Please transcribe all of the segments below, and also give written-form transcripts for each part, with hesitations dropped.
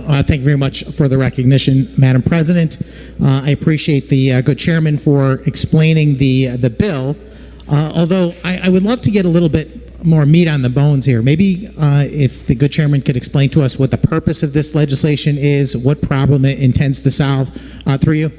Thank you very much for the recognition, Madam President. I appreciate the good chairman for explaining the bill. Although I would love to get a little bit more meat on the bones here. Maybe if the good chairman could explain to us what the purpose of this legislation is, what problem it intends to solve, through you.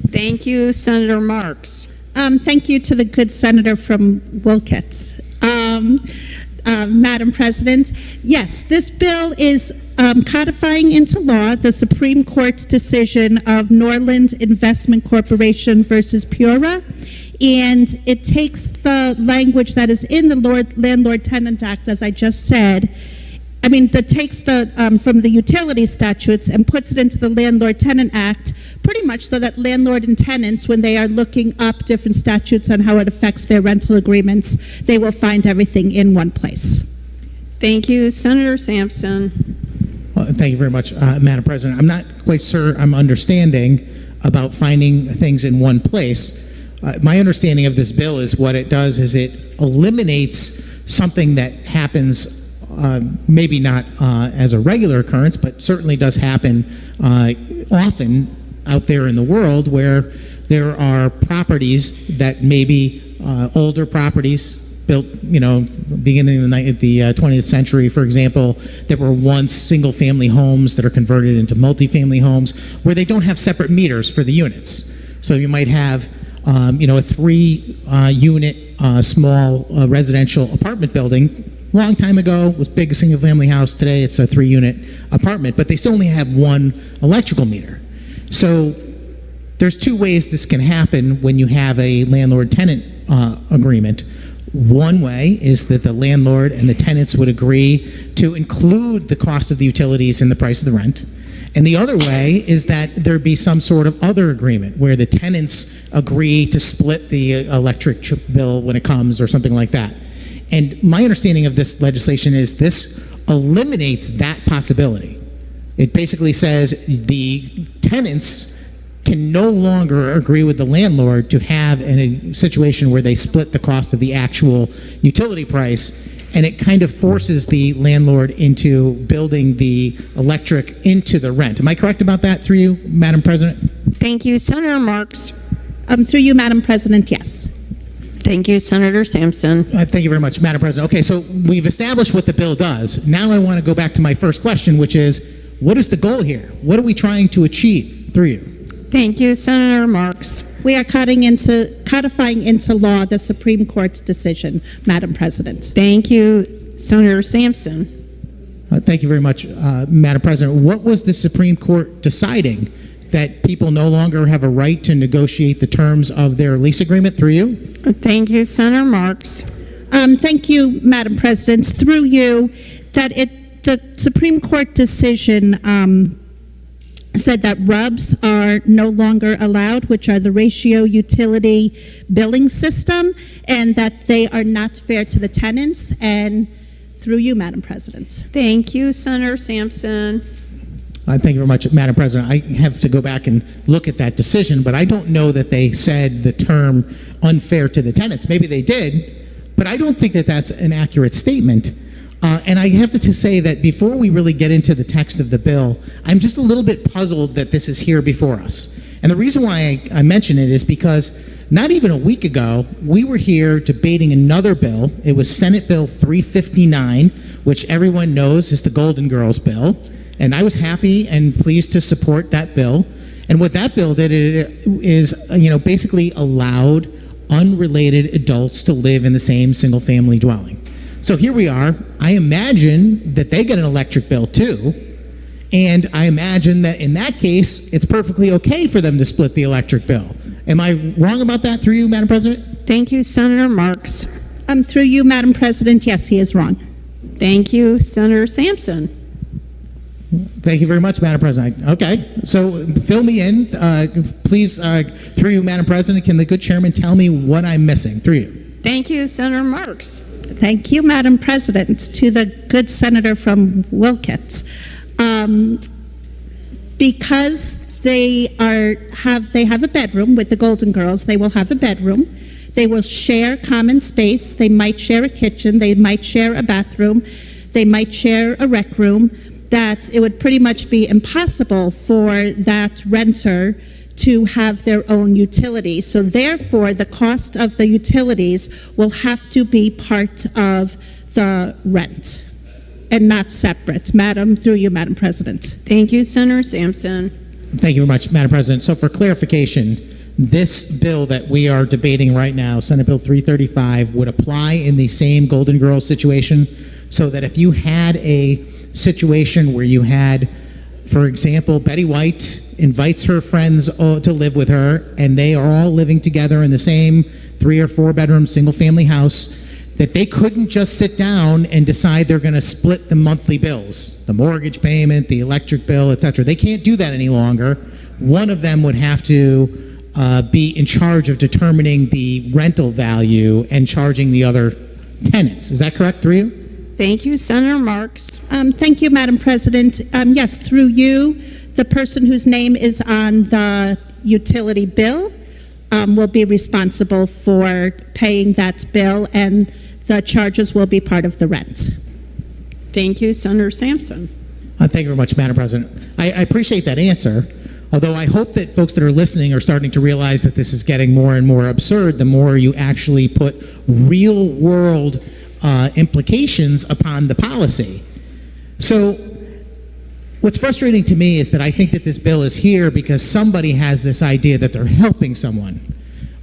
Thank you, Senator Marks. Thank you to the good senator from Wilkett. Madam President, yes, this bill is codifying into law the Supreme Court's decision of Norland Investment Corporation versus Pura, and it takes the language that is in the Landlord-Tenant Act, as I just said. I mean, that takes the from the utility statutes and puts it into the Landlord-Tenant Act, pretty much so that landlord and tenants, when they are looking up different statutes on how it affects their rental agreements, they will find everything in one place. Thank you, Senator Sampson. Well, thank you very much, Madam President. I'm not quite sure I'm understanding about finding things in one place. My understanding of this bill is what it does is it eliminates something that happens maybe not as a regular occurrence, but certainly does happen often out there in the world, where there are properties that may be older properties built, beginning of the 20th century, for example, that were once single-family homes that are converted into multifamily homes, where they don't have separate meters for the units. So you might have, a 3-unit small residential apartment building. Long time ago, it was big, a single-family house. Today, it's a 3-unit apartment, but they still only have one electrical meter. So there's two ways this can happen when you have a landlord-tenant agreement. One way is that the landlord and the tenants would agree to include the cost of the utilities in the price of the rent. And the other way is that there be some sort of other agreement where the tenants agree to split the electric bill when it comes or something like that. And my understanding of this legislation is this eliminates that possibility. It basically says the tenants can no longer agree with the landlord to have a situation where they split the cost of the actual utility price, and it kind of forces the landlord into building the electric into the rent. Am I correct about that through you, Madam President? Thank you, Senator Marks. Through you, Madam President, yes. Thank you, Senator Sampson. Thank you very much, Madam President. Okay, so we've established what the bill does. Now I want to go back to my first question, which is, what is the goal here? What are we trying to achieve through you? Thank you, Senator Marks. We are codifying into law the Supreme Court's decision, Madam President. Thank you, Senator Sampson. Thank you very much, Madam President. What was the Supreme Court deciding? That people no longer have a right to negotiate the terms of their lease agreement through you? Thank you, Senator Marks. Thank you, Madam President. Through you, that the Supreme Court decision said that RUBs are no longer allowed, which are the ratio utility billing system, and that they are not fair to the tenants. And through you, Madam President. Thank you, Senator Sampson. Thank you very much, Madam President. I have to go back and look at that decision, but I don't know that they said the term unfair to the tenants. Maybe they did, but I don't think that that's an accurate statement. And I have to say that before we really get into the text of the bill, I'm just a little bit puzzled that this is here before us. And the reason why I mention it is because not even a week ago, we were here debating another bill. It was Senate Bill 359, which everyone knows is the Golden Girls bill. And I was happy and pleased to support that bill. And what that bill did is, basically allowed unrelated adults to live in the same single-family dwelling. So here we are. I imagine that they get an electric bill too. And I imagine that in that case, it's perfectly okay for them to split the electric bill. Am I wrong about that through you, Madam President? Thank you, Senator Marks. Through you, Madam President, yes, he is wrong. Thank you, Senator Sampson. Thank you very much, Madam President. Okay, so fill me in. Please, through you, Madam President, can the good chairman tell me what I'm missing? Through you. Thank you, Senator Marks. Thank you, Madam President. To the good senator from Wilkett. Because they have a bedroom with the Golden Girls, they will have a bedroom. They will share common space. They might share a kitchen. They might share a bathroom. They might share a rec room. that it would pretty much be impossible for that renter to have their own utilities. So therefore, the cost of the utilities will have to be part of the rent and not separate. Madam, through you, Madam President. Thank you, Senator Sampson. Thank you very much, Madam President. So for clarification, this bill that we are debating right now, Senate Bill 335, would apply in the same Golden Girls situation, so that if you had a situation where you had, for example, Betty White invites her friends to live with her, and they are all living together in the same 3 or 4 bedroom single family house, that they couldn't just sit down and decide they're going to split the monthly bills, the mortgage payment, the electric bill, etc. They can't do that any longer. One of them would have to be in charge of determining the rental value and charging the other tenants. Is that correct, through you? Thank you, Senator Marks. Thank you, Madam President. Yes, through you, the person whose name is on the utility bill will be responsible for paying that bill, and the charges will be part of the rent. Thank you, Senator Sampson. Thank you very much, Madam President. I appreciate that answer, although I hope that folks that are listening are starting to realize that this is getting more and more absurd the more you actually put real-world implications upon the policy. So what's frustrating to me is that I think that this bill is here because somebody has this idea that they're helping someone.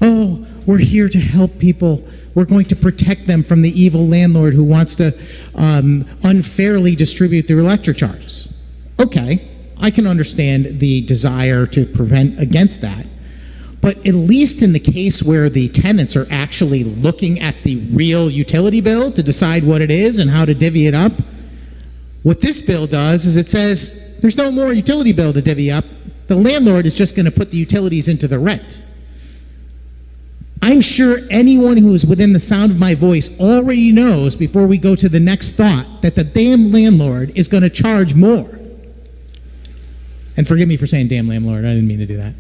Oh, we're here to help people. We're going to protect them from the evil landlord who wants to unfairly distribute their electric charges. Okay, I can understand the desire to prevent against that. But at least in the case where the tenants are actually looking at the real utility bill to decide what it is and how to divvy it up, what this bill does is it says there's no more utility bill to divvy up. The landlord is just going to put the utilities into the rent. I'm sure anyone who is within the sound of my voice already knows before we go to the next thought that the damn landlord is going to charge more. And forgive me for saying damn landlord, I didn't mean to do that.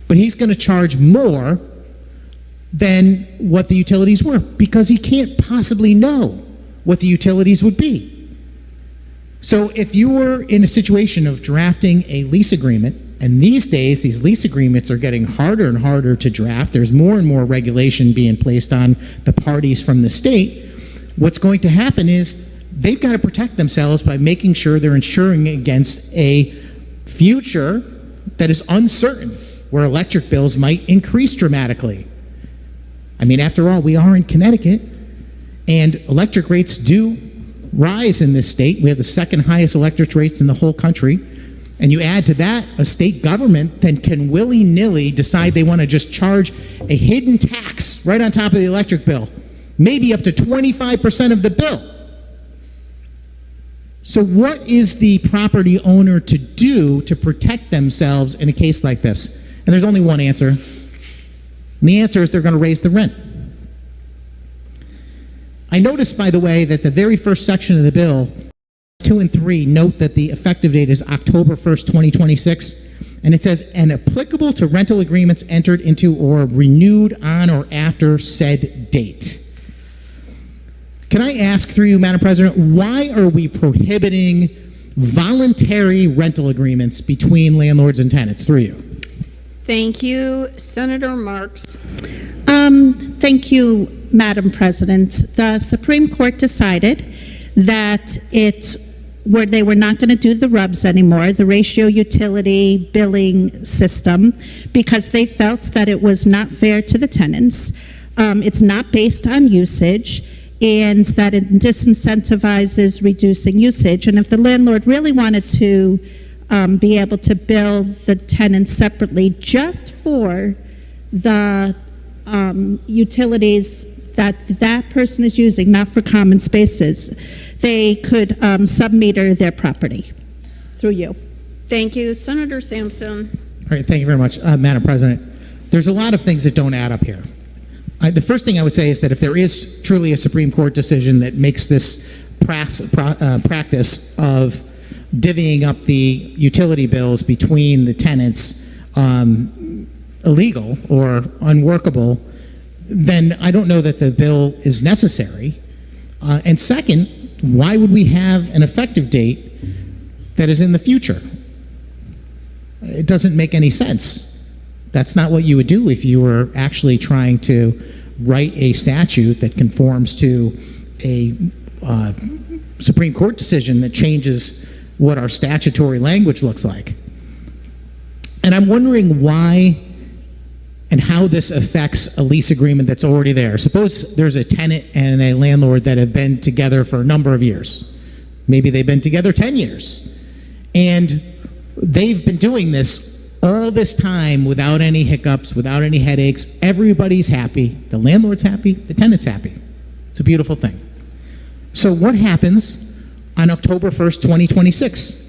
But he's going to charge more than what the utilities were because he can't possibly know what the utilities would be. So if you were in a situation of drafting a lease agreement, and these days these lease agreements are getting harder and harder to draft, there's more and more regulation being placed on the parties from the state, what's going to happen is they've got to protect themselves by making sure they're insuring against a future that is uncertain, where electric bills might increase dramatically. I mean, after all, we are in Connecticut, and electric rates do rise in this state. We have the second highest electric rates in the whole country. And you add to that a state government that can willy-nilly decide they want to just charge a hidden tax right on top of the electric bill, maybe up to 25% of the bill. So what is the property owner to do to protect themselves in a case like this? And there's only one answer. And the answer is they're going to raise the rent. I noticed, by the way, that the very first section of the bill, 2 and 3, note that the effective date is October 1st, 2026. And it says, and applicable to rental agreements entered into or renewed on or after said date. Can I ask through you, Madam President, why are we prohibiting voluntary rental agreements between landlords and tenants? Through you. Thank you, Senator Marks. Thank you, Madam President. The Supreme Court decided that they were not going to do the RUBS anymore, the ratio utility billing system, because they felt that it was not fair to the tenants. It's not based on usage, and that it disincentivizes reducing usage. And if the landlord really wanted to be able to bill the tenants separately just for the utilities that person is using, not for common spaces, they could submeter their property. Through you. Thank you, Senator Sampson. All right, thank you very much, Madam President. There's a lot of things that don't add up here. The first thing I would say is that if there is truly a Supreme Court decision that makes this practice of divvying up the utility bills between the tenants illegal or unworkable, then I don't know that the bill is necessary. And second, why would we have an effective date that is in the future. It doesn't make any sense. That's not what you would do if you were actually trying to write a statute that conforms to a Supreme Court decision that changes what our statutory language looks like. And I'm wondering why and how this affects a lease agreement that's already there. Suppose there's a tenant and a landlord that have been together for a number of years. Maybe they've been together 10 years. And they've been doing this all this time without any hiccups, without any headaches. Everybody's happy. The landlord's happy. The tenant's happy. It's a beautiful thing. So what happens on October 1st, 2026?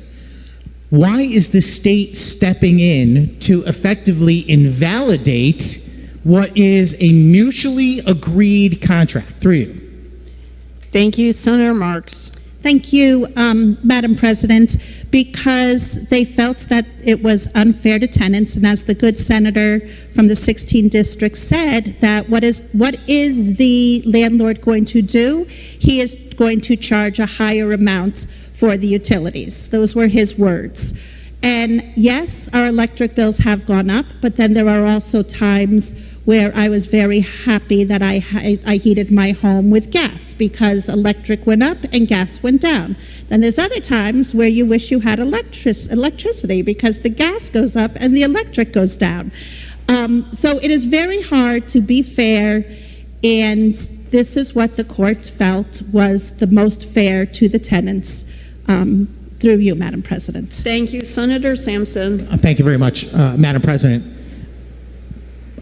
Why is the state stepping in to effectively invalidate what is a mutually agreed contract? Through you. Thank you, Senator Marks. Thank you, Madam President, because they felt that it was unfair to tenants, and as the good senator from the 16th district said, that what is the landlord going to do? He is going to charge a higher amount for the utilities. Those were his words. And yes, our electric bills have gone up, but then there are also times where I was very happy that I heated my home with gas because electric went up and gas went down. Then there's other times where you wish you had electricity because the gas goes up and the electric goes down. So it is very hard to be fair, and this is what the court felt was the most fair to the tenants. Through you, Madam President. Thank you, Senator Sampson. Thank you very much, Madam President.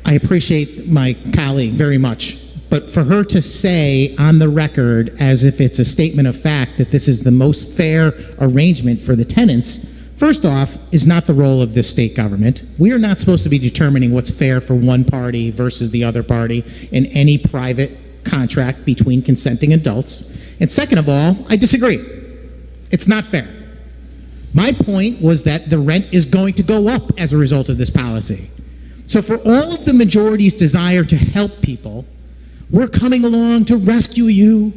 I appreciate my colleague very much, but for her to say on the record as if it's a statement of fact that this is the most fair arrangement for the tenants, first off, is not the role of this state government. We are not supposed to be determining what's fair for one party versus the other party in any private contract between consenting adults. And second of all, I disagree. It's not fair. My point was that the rent is going to go up as a result of this policy. So for all of the majority's desire to help people, we're coming along to rescue you.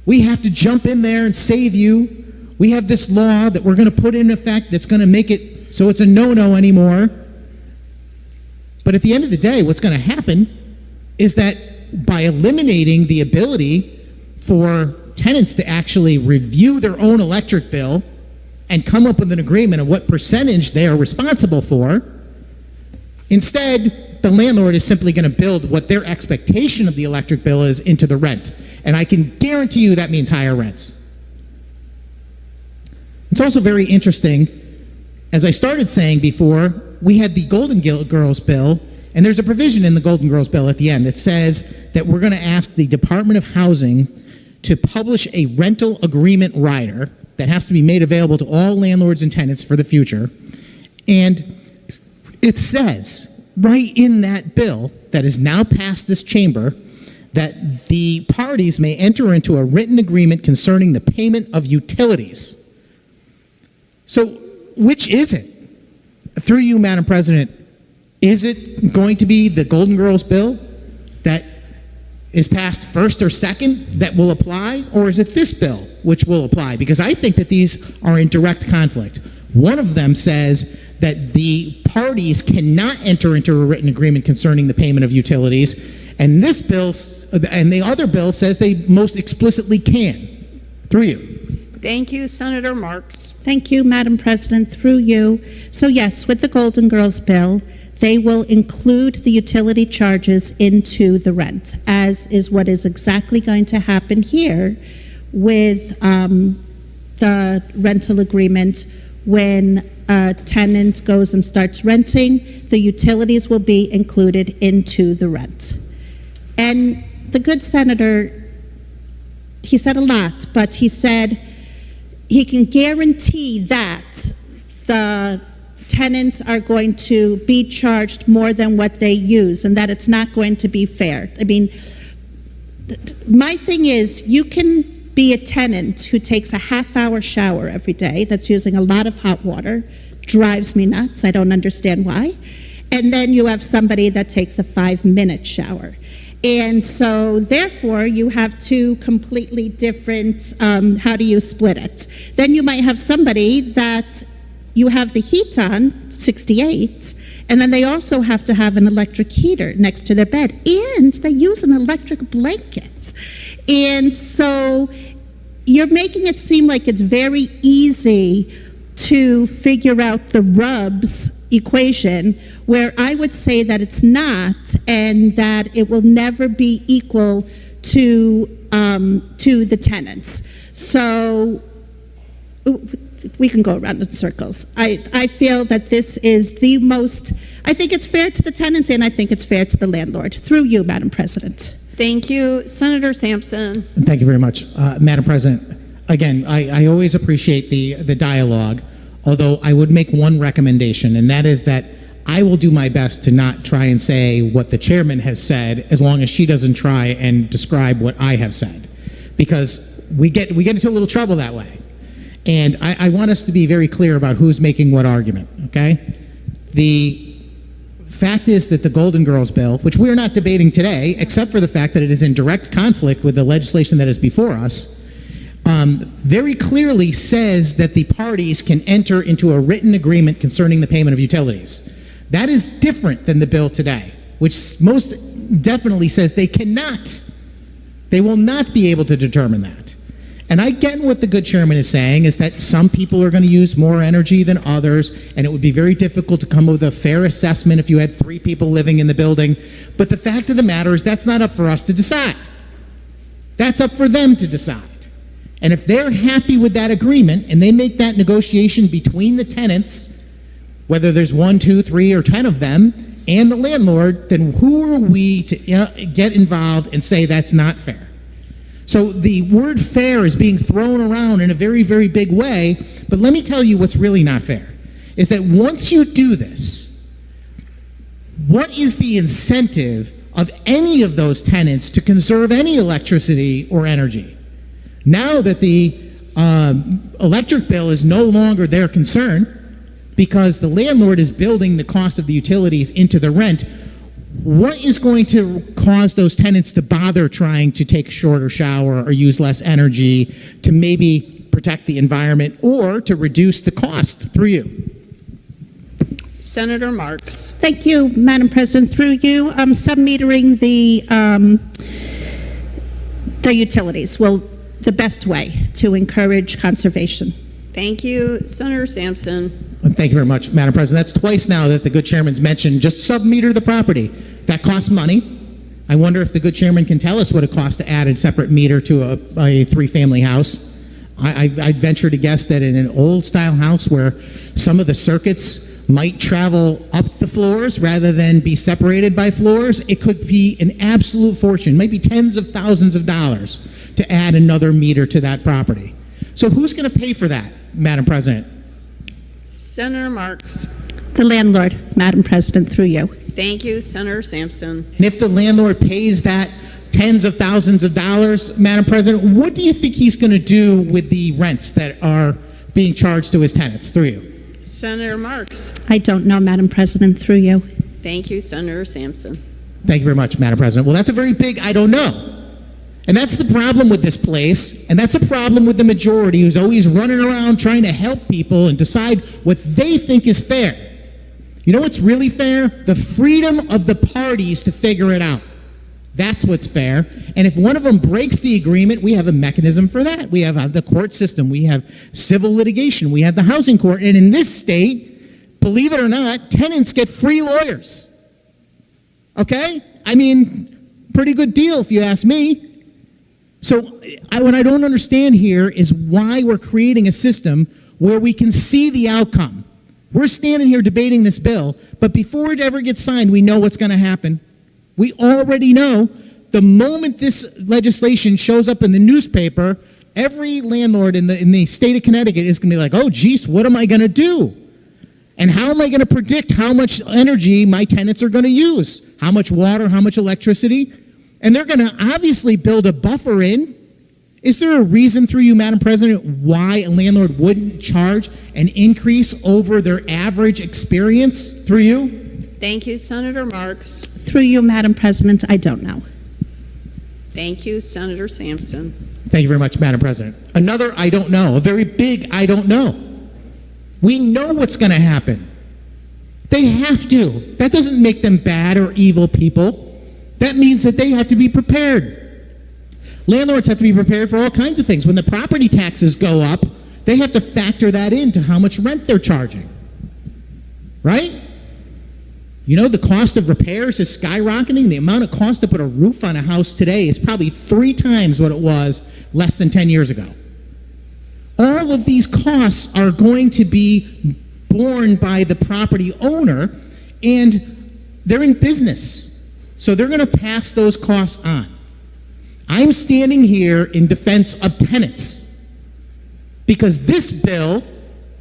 We have to jump in there and save you. We have this law that we're going to put in effect that's going to make it so it's a no-no anymore. But at the end of the day, what's going to happen is that by eliminating the ability for tenants to actually review their own electric bill and come up with an agreement of what percentage they are responsible for, instead, the landlord is simply going to build what their expectation of the electric bill is into the rent. And I can guarantee you that means higher rents. It's also very interesting, as I started saying before, we had the Golden Girls bill, and there's a provision in the Golden Girls bill at the end that says that we're going to ask the Department of Housing to publish a rental agreement rider that has to be made available to all landlords and tenants for the future. And it says right in that bill that is now passed this chamber that the parties may enter into a written agreement concerning the payment of utilities. So which is it? Through you, Madam President, is it going to be the Golden Girls bill that is passed first or second that will apply, or is it this bill which will apply? Because I think that these are in direct conflict. One of them says that the parties cannot enter into a written agreement concerning the payment of utilities, and this bill, and the other bill says they most explicitly can. Through you. Thank you, Senator Marks. Thank you, Madam President, through you. So yes, with the Golden Girls bill, they will include the utility charges into the rent, as is what is exactly going to happen here with the rental agreement. When a tenant goes and starts renting, the utilities will be included into the rent. And the good senator, he said a lot, but he said he can guarantee that the tenants are going to be charged more than what they use, and that it's not going to be fair. I mean, my thing is, you can be a tenant who takes a half-hour shower every day that's using a lot of hot water, drives me nuts, I don't understand why, and then you have somebody that takes a 5-minute shower. And so, therefore, you have two completely different, how do you split it? Then you might have somebody that you have the heat on, 68, and then they also have to have an electric heater next to their bed, and they use an electric blanket. And so you're making it seem like it's very easy to figure out the RUBS equation, where I would say that it's not, and that it will never be equal to the tenants. So we can go around in circles. I feel that this is the most, I think it's fair to the tenant, and I think it's fair to the landlord. Through you, Madam President. Thank you. Senator Sampson. Thank you very much. Madam President, again, I always appreciate the dialogue, although I would make one recommendation, and that is that I will do my best to not try and say what the chairman has said, as long as she doesn't try and describe what I have said, because we get into a little trouble that way. And I want us to be very clear about who's making what argument, okay? The fact is that the Golden Girls bill, which we are not debating today, except for the fact that it is in direct conflict with the legislation that is before us, very clearly says that the parties can enter into a written agreement concerning the payment of utilities. That is different than the bill today, which most definitely says they cannot. They will not be able to determine that. And I get what the good chairman is saying, is that some people are going to use more energy than others, and it would be very difficult to come up with a fair assessment if you had 3 people living in the building. But the fact of the matter is that's not up for us to decide. That's up for them to decide. And if they're happy with that agreement and they make that negotiation between the tenants, whether there's 1, 2, 3, or 10 of them, and the landlord, then who are we to get involved and say that's not fair? So the word fair is being thrown around in a very, very big way, but let me tell you what's really not fair, is that once you do this, what is the incentive of any of those tenants to conserve any electricity or energy? Now that the electric bill is no longer their concern, because the landlord is building the cost of the utilities into the rent, what is going to cause those tenants to bother trying to take a shorter shower or use less energy to maybe protect the environment or to reduce the cost? Through you. Senator Marks. Thank you, Madam President. Through you, submetering the utilities will the best way to encourage conservation. Thank you. Senator Sampson. Thank you very much, Madam President. That's twice now that the good chairman's mentioned just sub-meter the property. That costs money. I wonder if the good chairman can tell us what it costs to add a separate meter to a 3-family house. I'd venture to guess that in an old-style house where some of the circuits might travel up the floors rather than be separated by floors, it could be an absolute fortune, maybe tens of thousands of dollars to add another meter to that property. So who's going to pay for that, Madam President? Senator Marks. The landlord, Madam President, through you. Thank you, Senator Sampson. And if the landlord pays that tens of thousands of dollars, Madam President, what do you think he's going to do with the rents that are being charged to his tenants? Through you. Senator Marks. I don't know, Madam President, through you. Thank you, Senator Sampson. Thank you very much, Madam President. Well, that's a very big I don't know. And that's the problem with this place, and that's a problem with the majority who's always running around trying to help people and decide what they think is fair. You know what's really fair? The freedom of the parties to figure it out. That's what's fair. And if one of them breaks the agreement, we have a mechanism for that. We have the court system. We have civil litigation. We have the housing court. And in this state, believe it or not, tenants get free lawyers. Okay? I mean, pretty good deal if you ask me. So what I don't understand here is why we're creating a system where we can see the outcome. We're standing here debating this bill, but before it ever gets signed, we know what's going to happen. We already know the moment this legislation shows up in the newspaper, every landlord in the state of Connecticut is going to be like, oh, geez, what am I going to do? And how am I going to predict how much energy my tenants are going to use? How much water, how much electricity? And they're going to obviously build a buffer in. Is there a reason through you, Madam President, why a landlord wouldn't charge an increase over their average experience? Through you. Thank you, Senator Marks. Through you, Madam President, I don't know. Thank you, Senator Sampson. Thank you very much, Madam President. Another I don't know, a very big I don't know. We know what's going to happen. They have to. That doesn't make them bad or evil people. That means that they have to be prepared. Landlords have to be prepared for all kinds of things. When the property taxes go up, they have to factor that into how much rent they're charging. Right? You know, the cost of repairs is skyrocketing. The amount of cost to put a roof on a house today is probably 3 times what it was less than 10 years ago. All of these costs are going to be borne by the property owner, and they're in business. So they're going to pass those costs on. I'm standing here in defense of tenants because this bill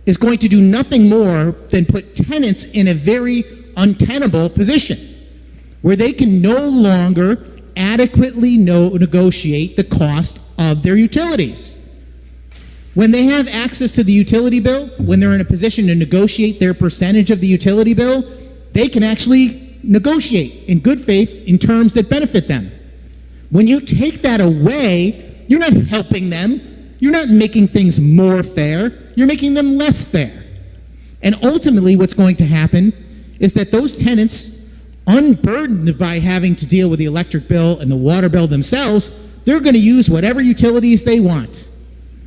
is going to do nothing more than put tenants in a very untenable position where they can no longer adequately negotiate the cost of their utilities. When they have access to the utility bill, when they're in a position to negotiate their percentage of the utility bill, they can actually negotiate in good faith in terms that benefit them. When you take that away, you're not helping them. You're not making things more fair. You're making them less fair. And ultimately, what's going to happen is that those tenants, unburdened by having to deal with the electric bill and the water bill themselves, they're going to use whatever utilities they want.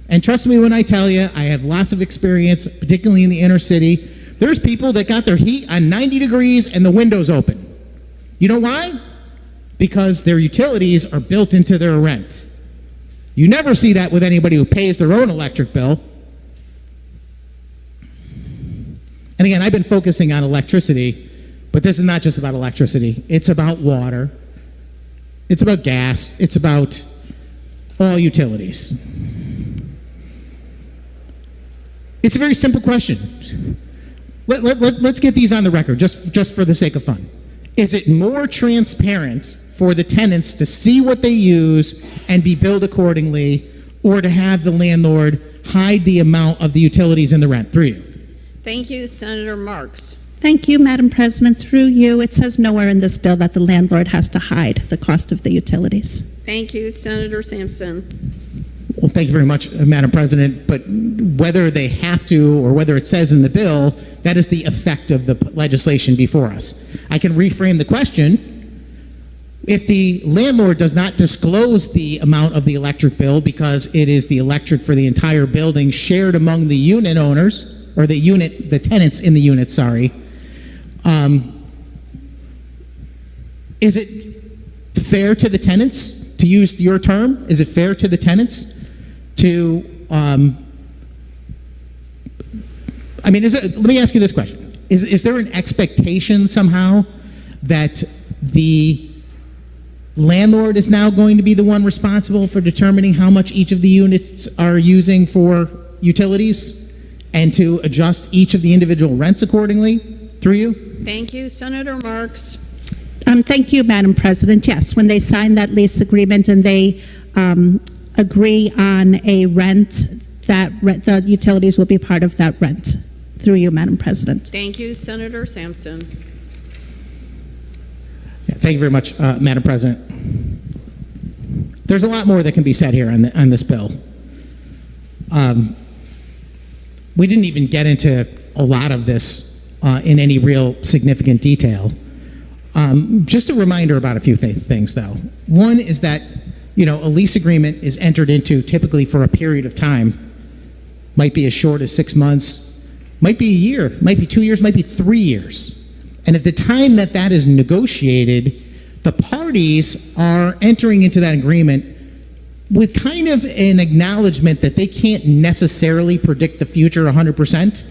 And trust me when I tell you, I have lots of experience, particularly in the inner city. There's people that got their heat on 90 degrees and the windows open. You know why? Because their utilities are built into their rent. You never see that with anybody who pays their own electric bill. And again, I've been focusing on electricity, but this is not just about electricity. It's about water. It's about gas. It's about all utilities. It's a very simple question. Let's get these on the record, just for the sake of fun. Is it more transparent for the tenants to see what they use and be billed accordingly, or to have the landlord hide the amount of the utilities in the rent? Through you. Thank you, Senator Marks. Thank you, Madam President. Through you, it says nowhere in this bill that the landlord has to hide the cost of the utilities. Thank you, Senator Sampson. Well, thank you very much, Madam President. But whether they have to or whether it says in the bill, that is the effect of the legislation before us. I can reframe the question. If the landlord does not disclose the amount of the electric bill because it is the electric for the entire building shared among the unit owners, or the tenants in the unit, sorry, is it fair to the tenants, to use your term, is it fair to the tenants to, let me ask you this question. Is there an expectation somehow that the landlord is now going to be the one responsible for determining how much each of the units are using for utilities and to adjust each of the individual rents accordingly? Through you. Thank you, Senator Marks. Thank you, Madam President. Yes, when they sign that lease agreement and they agree on a rent, the utilities will be part of that rent. Through you, Madam President. Thank you, Senator Sampson. Yeah, thank you very much, Madam President. There's a lot more that can be said here on this bill. We didn't even get into a lot of this in any real significant detail. Just a reminder about a few things, though. One is that, a lease agreement is entered into typically for a period of time. Might be as short as 6 months, might be a year, might be 2 years, might be 3 years. And at the time that is negotiated, the parties are entering into that agreement with kind of an acknowledgement that they can't necessarily predict the future 100%.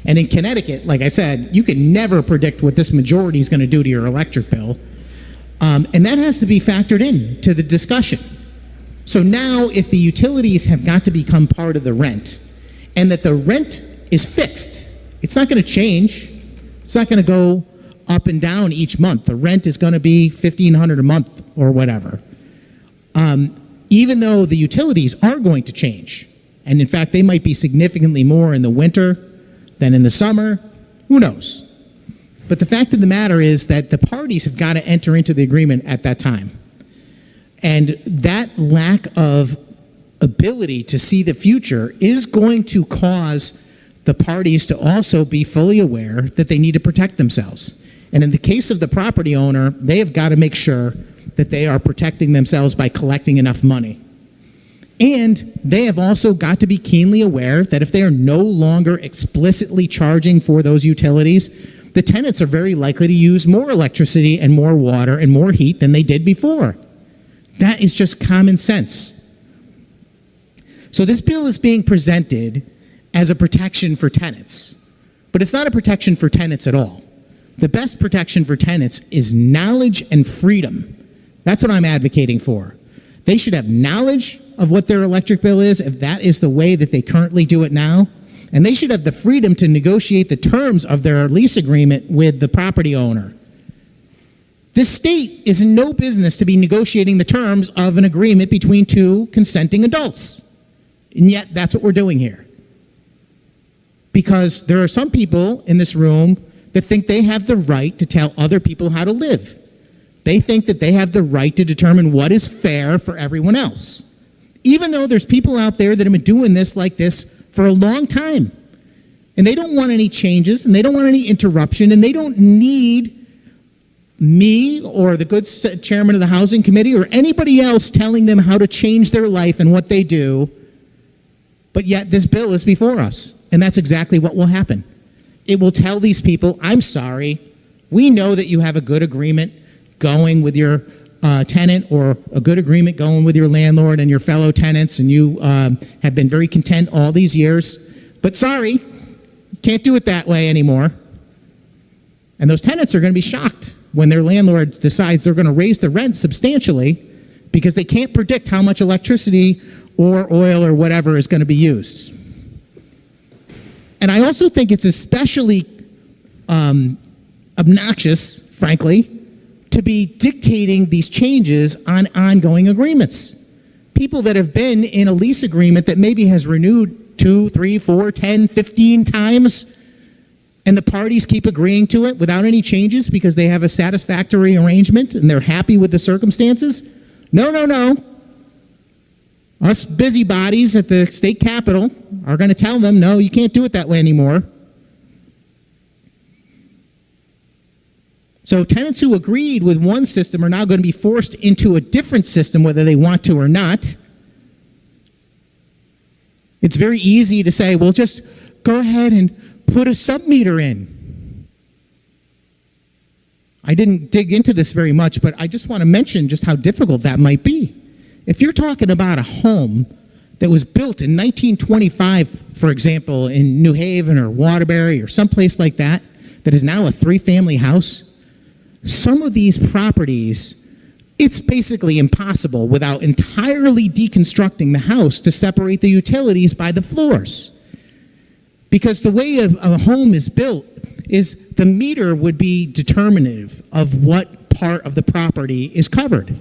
And in Connecticut, like I said, you can never predict what this majority is going to do to your electric bill. And that has to be factored in to the discussion. So now if the utilities have got to become part of the rent, and that the rent is fixed, it's not going to change. It's not going to go up and down each month. The rent is going to be $1,500 a month or whatever. Even though the utilities are going to change, and in fact they might be significantly more in the winter than in the summer, who knows? But the fact of the matter is that the parties have got to enter into the agreement at that time. And that lack of ability to see the future is going to cause the parties to also be fully aware that they need to protect themselves. And in the case of the property owner, they have got to make sure that they are protecting themselves by collecting enough money. And they have also got to be keenly aware that if they are no longer explicitly charging for those utilities, the tenants are very likely to use more electricity and more water and more heat than they did before. That is just common sense. So this bill is being presented as a protection for tenants, but it's not a protection for tenants at all. The best protection for tenants is knowledge and freedom. That's what I'm advocating for. They should have knowledge of what their electric bill is, if that is the way that they currently do it now, and they should have the freedom to negotiate the terms of their lease agreement with the property owner. This state is in no business to be negotiating the terms of an agreement between two consenting adults. And yet, that's what we're doing here. Because there are some people in this room that think they have the right to tell other people how to live. They think that they have the right to determine what is fair for everyone else. Even though there's people out there that have been doing this like this for a long time. And they don't want any changes, and they don't want any interruption, and they don't need me or the good chairman of the housing committee or anybody else telling them how to change their life and what they do. But yet this bill is before us, and that's exactly what will happen. It will tell these people, I'm sorry, we know that you have a good agreement going with your tenant or a good agreement going with your landlord and your fellow tenants, and you have been very content all these years, but sorry, can't do it that way anymore. And those tenants are going to be shocked when their landlord decides they're going to raise the rent substantially because they can't predict how much electricity or oil or whatever is going to be used. And I also think it's especially obnoxious, frankly, to be dictating these changes on ongoing agreements. People that have been in a lease agreement that maybe has renewed 2, 3, 4, 10, 15 times, and the parties keep agreeing to it without any changes because they have a satisfactory arrangement and they're happy with the circumstances. No, no, no. Us busybodies at the state capitol are going to tell them, no, you can't do it that way anymore. So tenants who agreed with one system are now going to be forced into a different system whether they want to or not. It's very easy to say, well, just go ahead and put a sub-meter in. I didn't dig into this very much, but I just want to mention just how difficult that might be. If you're talking about a home that was built in 1925, for example, in New Haven or Waterbury or someplace like that, that is now a 3-family house, some of these properties, it's basically impossible without entirely deconstructing the house to separate the utilities by the floors. Because the way a home is built is the meter would be determinative of what part of the property is covered.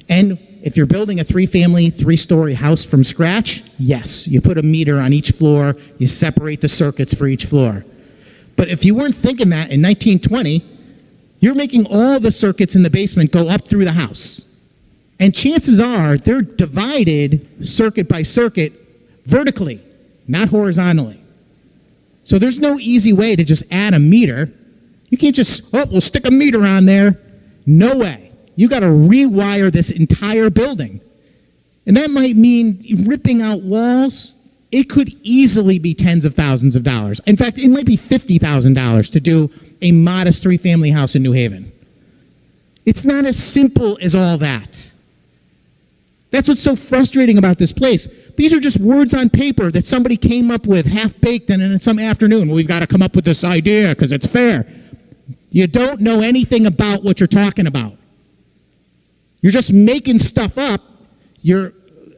And if you're building a 3-family, 3-story house from scratch, yes, you put a meter on each floor, you separate the circuits for each floor. But if you weren't thinking that in 1920, you're making all the circuits in the basement go up through the house. And chances are they're divided circuit by circuit vertically, not horizontally. So there's no easy way to just add a meter. You can't just, oh, we'll stick a meter on there. No way. You got to rewire this entire building. And that might mean ripping out walls. It could easily be tens of thousands of dollars. In fact, it might be $50,000 to do a modest 3-family house in New Haven. It's not as simple as all that. That's what's so frustrating about this place. These are just words on paper that somebody came up with half-baked and in some afternoon. Well, we've got to come up with this idea because it's fair. You don't know anything about what you're talking about. You're just making stuff up. You're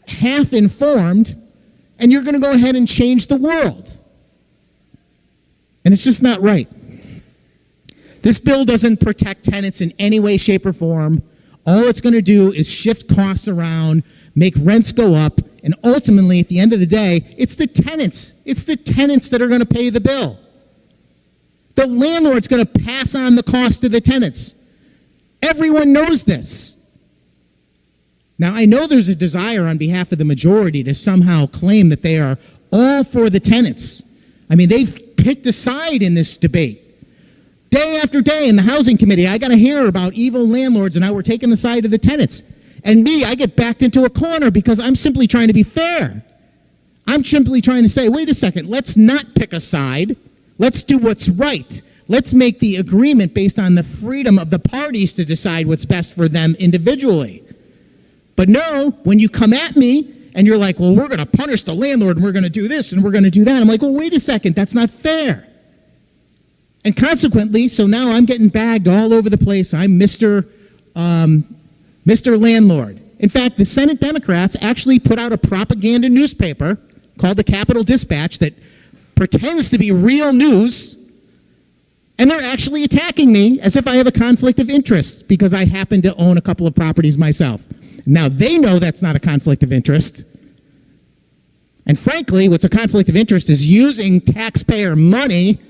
half-informed, and you're going to go ahead and change the world. And it's just not right. This bill doesn't protect tenants in any way, shape, or form. All it's going to do is shift costs around, make rents go up, and ultimately, at the end of the day, it's the tenants. It's the tenants that are going to pay the bill. The landlord's going to pass on the cost to the tenants. Everyone knows this. Now, I know there's a desire on behalf of the majority to somehow claim that they are all for the tenants. I mean, they've picked a side in this debate. Day after day in the housing committee, I got to hear about evil landlords and how we're taking the side of the tenants. And me, I get backed into a corner because I'm simply trying to be fair. I'm simply trying to say, wait a second, let's not pick a side. Let's do what's right. Let's make the agreement based on the freedom of the parties to decide what's best for them individually. But no, when you come at me and you're like, well, we're going to punish the landlord and we're going to do this and we're going to do that. I'm like, well, wait a second, that's not fair. And consequently, so now I'm getting bagged all over the place. I'm Mr. Landlord. In fact, the Senate Democrats actually put out a propaganda newspaper called the Capitol Dispatch that pretends to be real news, and they're actually attacking me as if I have a conflict of interest because I happen to own a couple of properties myself. Now, they know that's not a conflict of interest. And frankly, what's a conflict of interest is using taxpayer money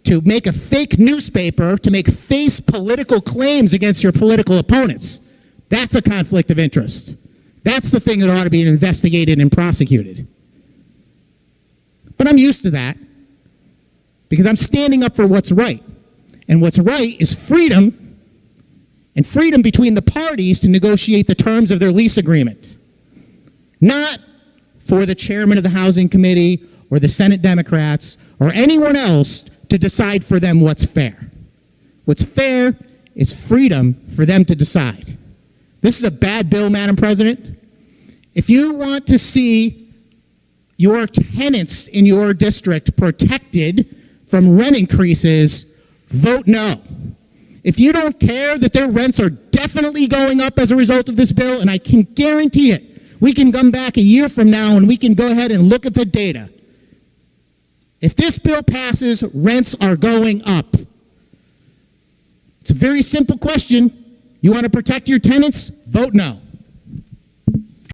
to make a fake newspaper to make face political claims against your political opponents. That's a conflict of interest. That's the thing that ought to be investigated and prosecuted. But I'm used to that because I'm standing up for what's right. And what's right is freedom, and freedom between the parties to negotiate the terms of their lease agreement. Not for the chairman of the housing committee or the Senate Democrats or anyone else to decide for them what's fair. What's fair is freedom for them to decide. This is a bad bill, Madam President. If you want to see your tenants in your district protected from rent increases, vote no. If you don't care that their rents are definitely going up as a result of this bill, and I can guarantee it, we can come back a year from now and we can go ahead and look at the data. If this bill passes, rents are going up. It's a very simple question. You want to protect your tenants? Vote no.